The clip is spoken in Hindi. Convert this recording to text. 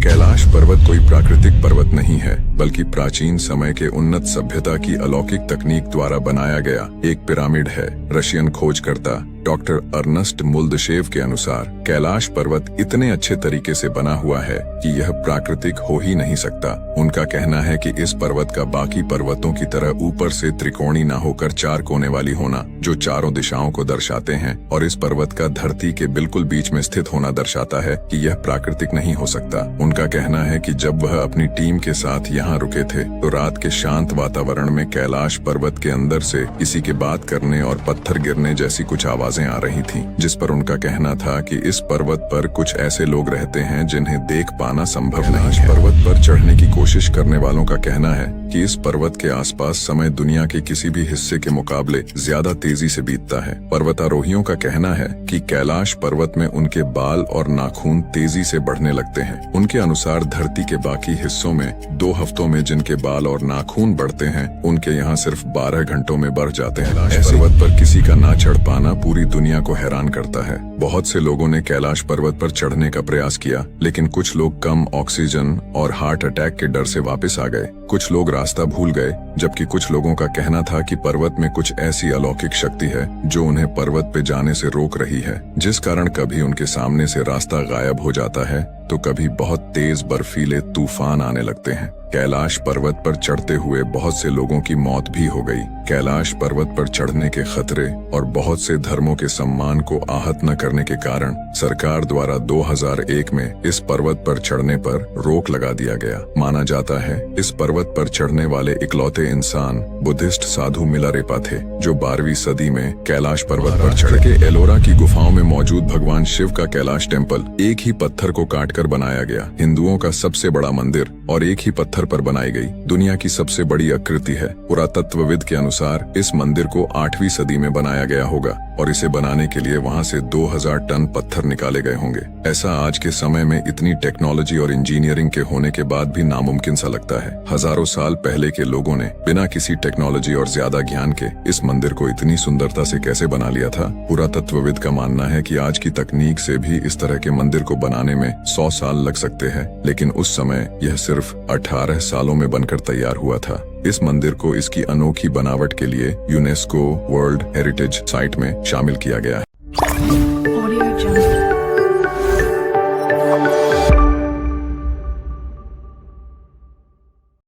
कैलाश पर्वत कोई प्राकृतिक पर्वत नहीं है, बल्कि प्राचीन समय के उन्नत सभ्यता की अलौकिक तकनीक द्वारा बनाया गया एक पिरामिड है। रशियन खोजकर्ता डॉक्टर अर्नस्ट मुल्दशेव के अनुसार कैलाश पर्वत इतने अच्छे तरीके से बना हुआ है कि यह प्राकृतिक हो ही नहीं सकता। उनका कहना है कि इस पर्वत का बाकी पर्वतों की तरह ऊपर से त्रिकोणी न होकर चार कोने वाली होना, जो चारों दिशाओं को दर्शाते हैं, और इस पर्वत का धरती के बिल्कुल बीच में स्थित होना दर्शाता है कि यह प्राकृतिक नहीं हो सकता। उनका कहना है कि जब वह अपनी टीम के साथ यहाँ रुके थे तो रात के शांत वातावरण में कैलाश पर्वत के अंदर से किसी के बात करने और पत्थर गिरने जैसी कुछ आवाजें आ रही थीं, जिस पर उनका कहना था कि इस पर्वत पर कुछ ऐसे लोग रहते हैं जिन्हें देख पाना संभव नहीं है। पर्वत पर चढ़ने की कोशिश करने वालों का कहना है कि इस पर्वत के आसपास समय दुनिया के किसी भी हिस्से के मुकाबले ज्यादा तेजी से बीतता है। पर्वतारोहियों का कहना है कि कैलाश पर्वत में उनके बाल और नाखून तेजी से बढ़ने लगते हैं। उनके अनुसार धरती के बाकी हिस्सों में 2 हफ्तों में जिनके बाल और नाखून बढ़ते हैं, उनके यहाँ सिर्फ 12 घंटों में बढ़ जाते हैं। ऐसे पर्वत पर किसी का ना चढ़ पाना पूरी दुनिया को हैरान करता है। बहुत से लोगों ने कैलाश पर्वत पर चढ़ने का प्रयास किया, लेकिन कुछ लोग कम ऑक्सीजन और हार्ट अटैक के डर से वापस आ गए। कुछ लोग रास्ता भूल गए, जबकि कुछ लोगों का कहना था कि पर्वत में कुछ ऐसी अलौकिक शक्ति है जो उन्हें पर्वत पे जाने से रोक रही है, जिस कारण कभी उनके सामने से रास्ता गायब हो जाता है तो कभी बहुत तेज बर्फीले तूफान आने लगते हैं। कैलाश पर्वत पर चढ़ते हुए बहुत से लोगों की मौत भी हो गई। कैलाश पर्वत पर चढ़ने के खतरे और बहुत से धर्मों के सम्मान को आहत न करने के कारण सरकार द्वारा 2001 में इस पर्वत पर चढ़ने पर रोक लगा दिया गया। माना जाता है इस पर्वत पर चढ़ने वाले इकलौते इंसान बुद्धिस्ट साधु मिलारेपा थे, जो 12वीं सदी में कैलाश पर्वत पर चढ़ के एलोरा की गुफाओं में मौजूद भगवान शिव का कैलाश टेम्पल एक ही पत्थर को काटकर बनाया गया। हिंदुओं का सबसे बड़ा मंदिर और एक ही पत्थर पर बनाई गई दुनिया की सबसे बड़ी आकृति है। पुरातत्वविद के अनुसार इस मंदिर को 8वीं सदी में बनाया गया होगा और इसे बनाने के लिए वहां से 2000 टन पत्थर निकाले गए होंगे। ऐसा आज के समय में इतनी टेक्नोलॉजी और इंजीनियरिंग के होने के बाद भी नामुमकिन सा लगता है। हजारों साल पहले के लोगों ने बिना किसी टेक्नोलॉजी और ज्यादा ज्ञान के इस मंदिर को इतनी सुंदरता से कैसे बना लिया था। पुरातत्वविद का मानना है कि आज की तकनीक से भी इस तरह के मंदिर को बनाने में 100 साल लग सकते हैं, लेकिन उस समय यह सिर्फ 18 सालों में बनकर तैयार हुआ था। इस मंदिर को इसकी अनोखी बनावट के लिए यूनेस्को वर्ल्ड हेरिटेज साइट में शामिल किया गया है।